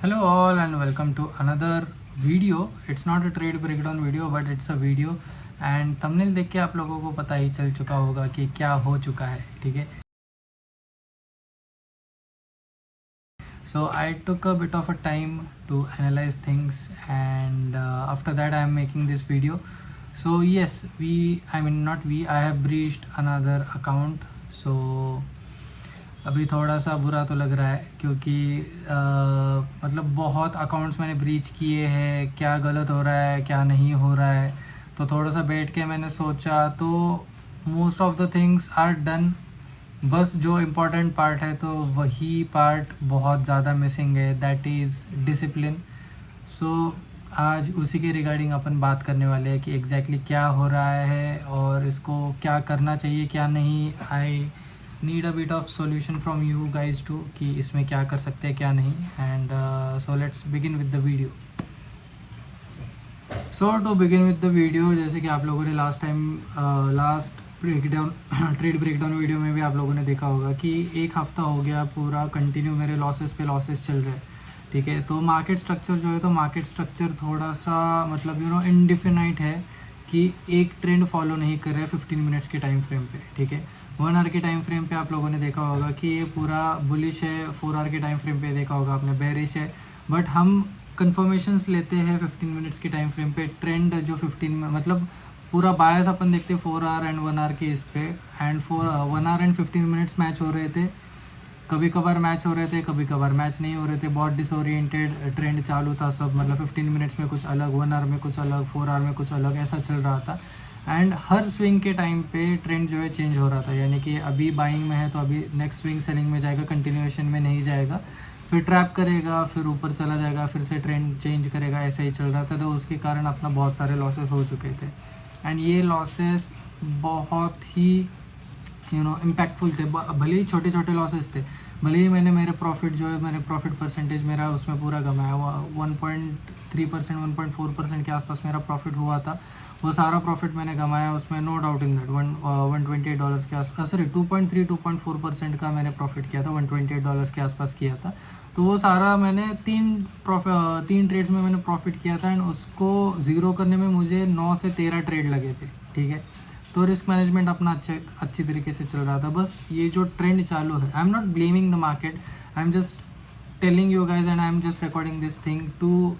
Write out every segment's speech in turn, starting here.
Hello all and welcome to another video. It's not a trade breakdown video but it's a video and thumbnail देख के आप लोगों को पता ही चल चुका होगा कि क्या हो चुका है. ठीक है. So I took a bit of a time to analyze things and after that I am making this video. So yes, I have breached another account. So अभी थोड़ा सा बुरा तो लग रहा है क्योंकि मतलब बहुत अकाउंट्स मैंने ब्रीच किए हैं. क्या गलत हो रहा है क्या नहीं हो रहा है, तो थोड़ा सा बैठ के मैंने सोचा तो most of the things are done. बस जो इम्पोर्टेंट पार्ट है तो वही पार्ट बहुत ज़्यादा मिसिंग है, दैट इज़ डिसिप्लिन. सो आज उसी के रिगार्डिंग अपन बात करने वाले हैं कि एग्जैक्टली क्या हो रहा है और इसको क्या करना चाहिए क्या नहीं. I need a bit of solution from you guys too कि इसमें क्या कर सकते हैं क्या नहीं. And so let's begin with the video. So to begin with the video, जैसे कि आप लोगों ने last breakdown trade breakdown video में भी आप लोगों ने देखा होगा कि एक हफ़्ता हो गया पूरा कंटिन्यू मेरे लॉसेस पे लॉसेस चल रहे हैं. ठीक है, तो मार्केट स्ट्रक्चर जो है तो मार्केट स्ट्रक्चर थोड़ा सा मतलब इनडिफिनाइट है कि एक ट्रेंड फॉलो नहीं कर रहे हैं 15 मिनट्स के टाइम फ्रेम पे. ठीक है, 1 आवर के टाइम फ्रेम पे आप लोगों ने देखा होगा कि ये पूरा बुलिश है. 4 आवर के टाइम फ्रेम पे देखा होगा आपने बेरिश है. बट हम कंफर्मेशंस लेते हैं 15 मिनट्स के टाइम फ्रेम पे. ट्रेंड जो 15 में मतलब पूरा बायस अपन देखते हैं 4 आवर एंड 1 आवर के इस पे. And 1 our and 15 minutes match हो रहे थे. कभी कभार मैच हो रहे थे, कभी कभार मैच नहीं हो रहे थे. बहुत डिसोरिएंटेड ट्रेंड चालू था सब. मतलब 15 मिनट्स में कुछ अलग, 1 आवर में कुछ अलग, 4 आवर में कुछ अलग, ऐसा चल रहा था. एंड हर स्विंग के टाइम पे ट्रेंड जो है चेंज हो रहा था. यानी कि अभी बाइंग में है तो अभी नेक्स्ट स्विंग सेलिंग में जाएगा, कंटिन्यूएशन में नहीं जाएगा. फिर ट्रैप करेगा, फिर ऊपर चला जाएगा, फिर से ट्रेंड चेंज करेगा. ऐसा ही चल रहा था. तो उसके कारण अपना बहुत सारे लॉसेस हो चुके थे. एंड ये लॉसेस बहुत ही इम्पैक्टफुल थे. भले ही छोटे छोटे लॉसेस थे, भले ही मैंने मेरे प्रॉफिट जो है मेरे प्रॉफिट परसेंटेज मेरा उसमें पूरा कमाया. 1.3% 1.4% के आसपास मेरा प्रॉफिट हुआ था. वो सारा प्रॉफिट मैंने कमाया उसमें, नो डाउट इन दैट. $128 के आसपास, सॉरी 2.3-2.4% का मैंने प्रॉफिट किया था. $128 के आसपास किया था. तो वो सारा मैंने तीन ट्रेड्स में मैंने प्रॉफिट किया था. एंड उसको ज़ीरो करने में मुझे 9 से 13 ट्रेड लगे थे. ठीक है, तो रिस्क मैनेजमेंट अपना अच्छी तरीके से चल रहा था. बस ये जो ट्रेंड चालू है, I am not blaming the market, I am just telling you guys and I am just recording this thing too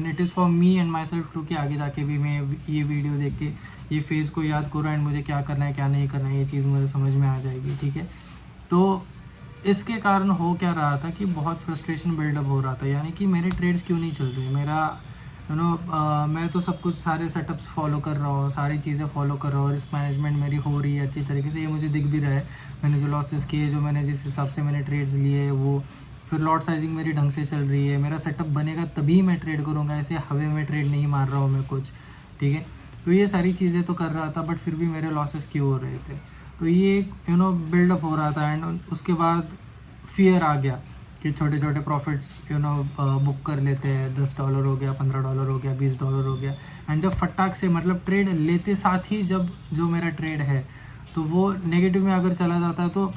it is for me and myself too कि आगे जाके भी मैं ये वीडियो देख के ये फेज़ को याद करूँ एंड मुझे क्या करना है क्या नहीं करना है, ये चीज़ मुझे समझ में आ जाएगी. ठीक है, तो इसके कारण हो क्या रहा था कि बहुत फ्रस्ट्रेशन बिल्डअप हो रहा था. यानी कि मेरे ट्रेड्स क्यों नहीं चल रहे, मैं तो सब कुछ सारे सेटअप्स फॉलो कर रहा हूँ, सारी चीज़ें फॉलो कर रहा हूँ, रिस्क मैनेजमेंट मेरी हो रही है अच्छी तरीके से. ये मुझे दिख भी रहा है. मैंने जो लॉसेस किए, जो मैंने जिस हिसाब से मैंने ट्रेड्स लिए, वो फिर लॉट साइजिंग मेरी ढंग से चल रही है. मेरा सेटअप बनेगा तभी मैं ट्रेड करूँगा, ऐसे हवे में ट्रेड नहीं मार रहा हूँ मैं कुछ. ठीक है, तो ये सारी चीज़ें तो कर रहा था बट फिर भी मेरे लॉसेस क्यों हो रहे थे. तो ये बिल्डअप हो रहा था. एंड उसके बाद फियर आ गया कि छोटे छोटे प्रॉफिट्स बुक कर लेते हैं. $10 हो गया, $15 हो गया, $20 हो गया. एंड जब फटाक से मतलब ट्रेड लेते साथ ही जब जो मेरा ट्रेड है तो वो नेगेटिव में अगर चला जाता है तो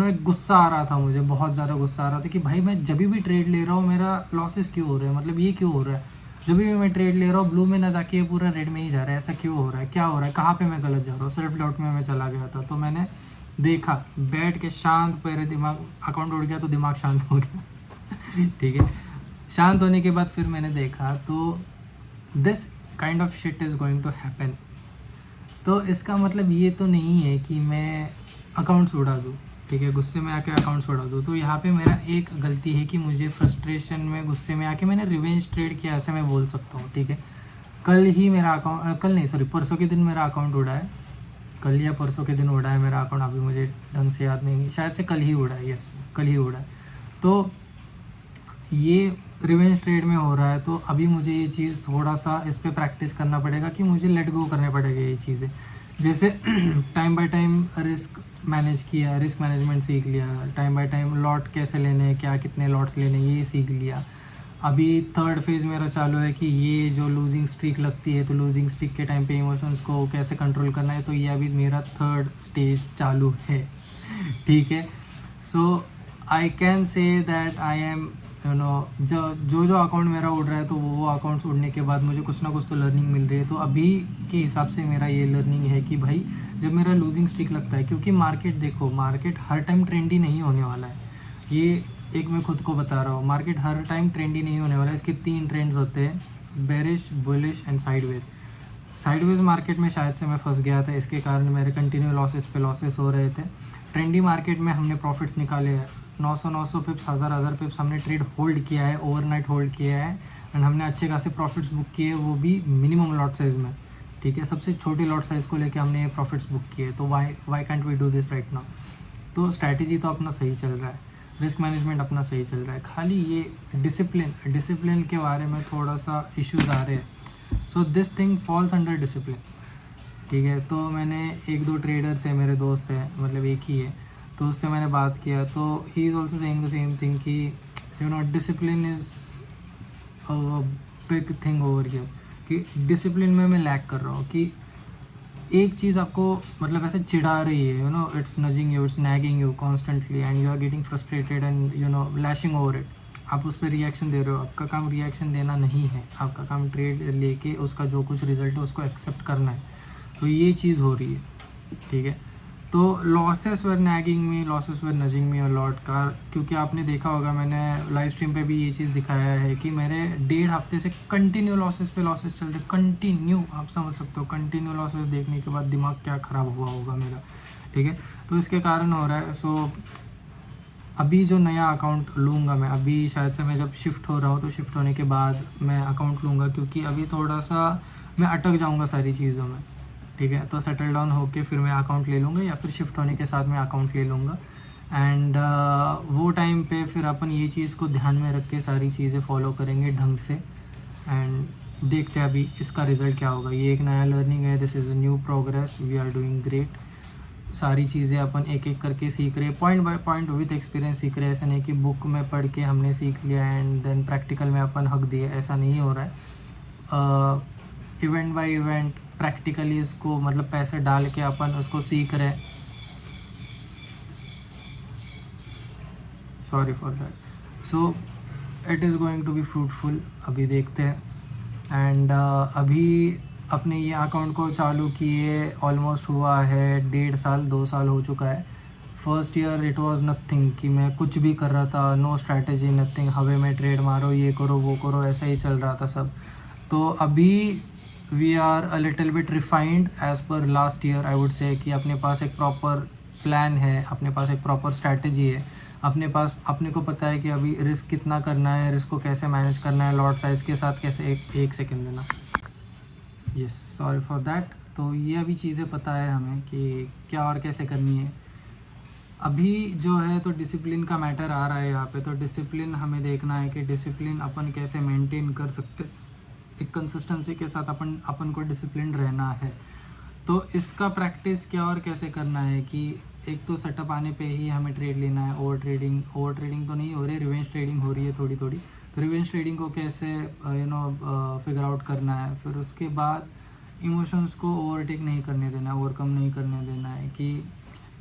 एक गुस्सा आ रहा था मुझे, बहुत ज़्यादा गुस्सा आ रहा था कि भाई मैं जब भी ट्रेड ले रहा हूँ मेरा लॉसेस क्यों हो रहे हैं. मतलब ये क्यों हो रहा है, जब भी मैं ट्रेड ले रहा हूँ ब्लू में ना जाके पूरा रेड में ही जा रहा है. ऐसा क्यों हो रहा है, क्या हो रहा है, कहाँ पे मैं गलत जा रहा हूँ. सेल्फ डाउट में मैं चला गया था. तो मैंने देखा, बैठ के शांत, पहले दिमाग, अकाउंट उड़ गया तो दिमाग शांत हो गया. ठीक है, शांत होने के बाद फिर मैंने देखा तो this kind of shit is going to happen. तो इसका मतलब ये तो नहीं है कि मैं अकाउंट्स उड़ा दूँ. ठीक है, गुस्से में आके अकाउंट्स उड़ा दूँ. तो यहाँ पे मेरा एक गलती है कि मुझे फ्रस्ट्रेशन में, गुस्से में आके मैंने रिवेंज ट्रेड किया, ऐसे मैं बोल सकता हूँ. ठीक है, परसों के दिन मेरा अकाउंट उड़ा है. कल या परसों के दिन उड़ा है मेरा अकाउंट, अभी मुझे ढंग से याद नहीं, शायद से कल ही उड़ा है. यस, कल ही उड़ा है. तो ये रिवेंज ट्रेड में हो रहा है. तो अभी मुझे ये चीज़ थोड़ा सा इस पर प्रैक्टिस करना पड़ेगा कि मुझे लेट गो करने पड़ेगा ये चीज़ें. जैसे time by time risk manage किया, रिस्क मैनेजमेंट सीख लिया. टाइम बाय टाइम लॉट कैसे लेने, क्या कितने लॉट्स लेने, ये सीख लिया. अभी थर्ड फेज़ मेरा चालू है कि ये जो लूजिंग स्ट्रीक लगती है तो लूजिंग स्ट्रीक के टाइम पे इमोशंस को कैसे कंट्रोल करना है. तो ये अभी मेरा थर्ड स्टेज चालू है. ठीक है, so I can say that I am you know जो अकाउंट मेरा उड़ रहा है तो वो अकाउंट्स उड़ने के बाद मुझे कुछ ना कुछ तो लर्निंग मिल रही है। तो अभी के हिसाब से मेरा ये लर्निंग है कि भाई जब मेरा लूजिंग स्ट्रीक लगता है, क्योंकि मार्केट देखो, मार्केट हर टाइम ट्रेंडी नहीं होने वाला है, ये एक मैं खुद को बता रहा हूँ, मार्केट हर टाइम ट्रेंडी नहीं होने वाला है। इसके 3 ट्रेंड्स होते हैं, bearish, bullish and sideways. Sideways market में शायद से मैं फंस गया था, इसके कारण मेरे कंटिन्यू लॉसेस पे लॉसेस हो रहे थे। ट्रेंडी मार्केट में हमने प्रॉफिट्स निकाले हैं, 900 पिप्स, 1000 पिप्स हमने ट्रेड होल्ड किया है, ओवरनाइट होल्ड किया है, एंड हमने अच्छे खासे प्रॉफिट्स बुक किए, वो भी मिनिमम लॉट साइज़ में, ठीक है। सबसे छोटे लॉट साइज़ को लेके हमने प्रॉफिट्स बुक किए। तो why can't we do this right now? तो स्ट्रैटेजी तो अपना सही चल रहा है, रिस्क मैनेजमेंट अपना सही चल रहा है, खाली ये डिसिप्लिन के बारे में थोड़ा सा इश्यूज़ आ रहे हैं। So this thing falls under discipline, ठीक है। तो मैंने 1-2 ट्रेडर्स है, मेरे दोस्त हैं, मतलब एक ही है, तो उससे मैंने बात किया, तो he is also saying the same thing कि you know discipline is big thing over here, कि डिसिप्लिन में मैं लैक कर रहा हूँ, कि एक चीज़ आपको मतलब ऐसे चिढ़ा रही है, you know it's nudging you, it's nagging you constantly and you are getting frustrated and you know lashing over it. आप उस पर रिएक्शन दे रहे हो, आपका काम रिएक्शन देना नहीं है, आपका काम ट्रेड लेके उसका जो कुछ रिजल्ट है उसको एक्सेप्ट करना है। तो ये चीज़ हो रही है, ठीक है। तो losses were nagging me, losses were nudging me a lot का, क्योंकि आपने देखा होगा, मैंने लाइव स्ट्रीम पे भी ये चीज़ दिखाया है कि मेरे 1.5 हफ्ते से कंटिन्यू लॉसेस पे लॉसेस चल रहे, कंटिन्यू, आप समझ सकते हो, कंटिन्यू लॉसेस देखने के बाद दिमाग क्या ख़राब हुआ होगा मेरा, ठीक है। तो इसके कारण हो रहा है। सो अभी जो नया अकाउंट लूँगा मैं, अभी शायद से मैं जब शिफ्ट हो रहा हूँ तो शिफ्ट होने के बाद मैं अकाउंट लूँगा, क्योंकि अभी थोड़ा सा मैं अटक जाऊँगा सारी चीज़ों में, ठीक है। तो सेटल डाउन होके फिर मैं अकाउंट ले लूँगा, या फिर शिफ्ट होने के साथ मैं अकाउंट ले लूँगा, एंड वो टाइम पे फिर अपन ये चीज़ को ध्यान में रख के सारी चीज़ें फॉलो करेंगे ढंग से, एंड देखते हैं अभी इसका रिज़ल्ट क्या होगा। ये एक नया लर्निंग है, this is a new progress, we are doing great. सारी चीज़ें अपन एक एक करके सीख रहे हैं, point by point with experience सीख रहे हैं। ऐसा नहीं कि बुक में पढ़ के हमने सीख लिया एंड देन प्रैक्टिकल में अपन हक दिए, ऐसा नहीं हो रहा है। इवेंट बाय इवेंट प्रैक्टिकली इसको मतलब पैसे डाल के अपन उसको सीख रहे हैं। Sorry for that. So it is going to be fruitful, अभी देखते हैं। एंड अभी अपने ये अकाउंट को चालू किए ऑलमोस्ट हुआ है 1.5 साल, 2 साल हो चुका है। First year it was nothing, कि मैं कुछ भी कर रहा था, नो स्ट्रैटेजी, नथिंग, हवे में ट्रेड मारो, ये करो वो करो, ऐसा ही चल रहा था सब। तो अभी we are a little bit refined as per last year, I would say, कि अपने पास एक प्रॉपर प्लान है, अपने पास एक प्रॉपर स्ट्रैटेजी है, अपने पास, अपने को पता है कि अभी रिस्क कितना करना है, रिस्क को कैसे मैनेज करना है, लॉट साइज़ के साथ कैसे, एक सेकेंड देना, यस सॉरी फॉर दैट। तो ये अभी चीज़ें पता है हमें कि क्या और कैसे करनी है। अभी जो है तो डिसिप्लिन का मैटर आ रहा है यहाँ पे, तो डिसिप्लिन हमें देखना है कि डिसिप्लिन अपन कैसे मेंटेन कर सकते, एक कंसिस्टेंसी के साथ अपन को डिसिप्लिन रहना है। तो इसका प्रैक्टिस क्या और कैसे करना है कि एक तो सेटअप आने पे ही हमें ट्रेड लेना है, ओवर ट्रेडिंग तो नहीं हो रही, रिवेंज ट्रेडिंग हो रही है थोड़ी थोड़ी। तो रिवेंज ट्रेडिंग को कैसे फिगर आउट करना है, फिर उसके बाद इमोशंस को ओवरटेक नहीं करने देना, ओवरकम नहीं करने देना है, कि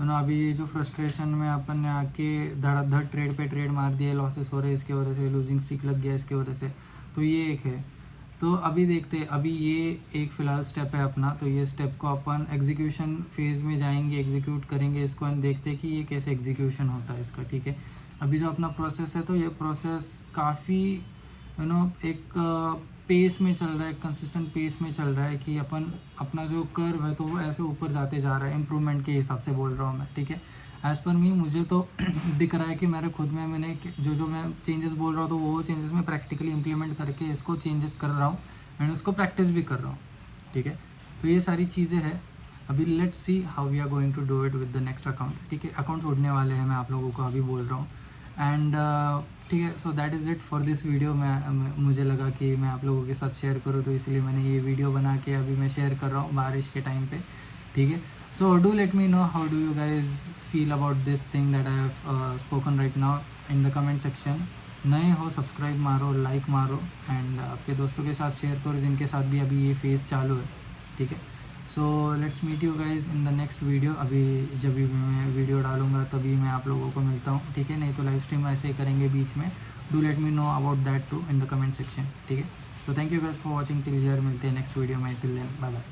अभी ये जो फ्रस्ट्रेशन में अपन ने आके धड़ाधड़ ट्रेड पे ट्रेड मार दिए, लॉसेस हो रहे इसके वजह से, लूजिंग स्ट्रीक लग गया इसके वजह से, तो ये एक है। तो अभी देखते हैं, अभी ये एक फ़िलहाल स्टेप है अपना, तो ये स्टेप को अपन एग्जीक्यूशन फेज़ में जाएंगे, एग्जीक्यूट करेंगे इसको, एंड देखते हैं कि ये कैसे एग्जीक्यूशन होता है इसका, ठीक है। अभी जो अपना प्रोसेस है, तो ये प्रोसेस काफ़ी एक पेस में चल रहा है, कंसिस्टेंट पेस में चल रहा है, कि अपन अपना जो कर्व है तो वो ऐसे ऊपर जाते जा रहा है, इम्प्रूवमेंट के हिसाब से बोल रहा हूँ मैं, ठीक है। एज़ पर मी, मुझे तो दिख रहा है कि मेरे खुद में मैंने जो मैं चेंजेस बोल रहा हूँ, तो वो चेंजेस मैं प्रैक्टिकली इम्प्लीमेंट करके इसको चेंजेस कर रहा हूँ, एंड उसको प्रैक्टिस भी कर रहा हूँ, ठीक है। तो ये सारी चीज़ें हैं। अभी let's see how we are going to do it with the next account, ठीक है। अकाउंट्स उड़ने वाले हैं, मैं आप लोगों को अभी बोल रहा हूँ, एंड ठीक है। So that is it for this video. मुझे लगा कि मैं आप लोगों के साथ शेयर करूँ, तो इसलिए मैंने ये वीडियो बना के अभी मैं शेयर कर रहा हूँ बारिश के टाइम पे, ठीक है। So do let me know how do you guys feel about this thing that I have spoken right now in the comment section. नए हो सब्सक्राइब मारो, लाइक मारो, एंड आपके दोस्तों के साथ शेयर करो जिनके साथ भी अभी ये फेज़ चालू है, ठीक है। So let's meet you guys in the next video. अभी जब भी मैं वीडियो डालूंगा तभी मैं आप लोगों को मिलता हूँ, ठीक है। नहीं तो लाइव स्ट्रीम ऐसे ही करेंगे बीच में, do let me know about that too in the comment section, ठीक है। तो thank you guys for watching till here, मिलते हैं नेक्स्ट वीडियो में, टिल देन बाय बाय।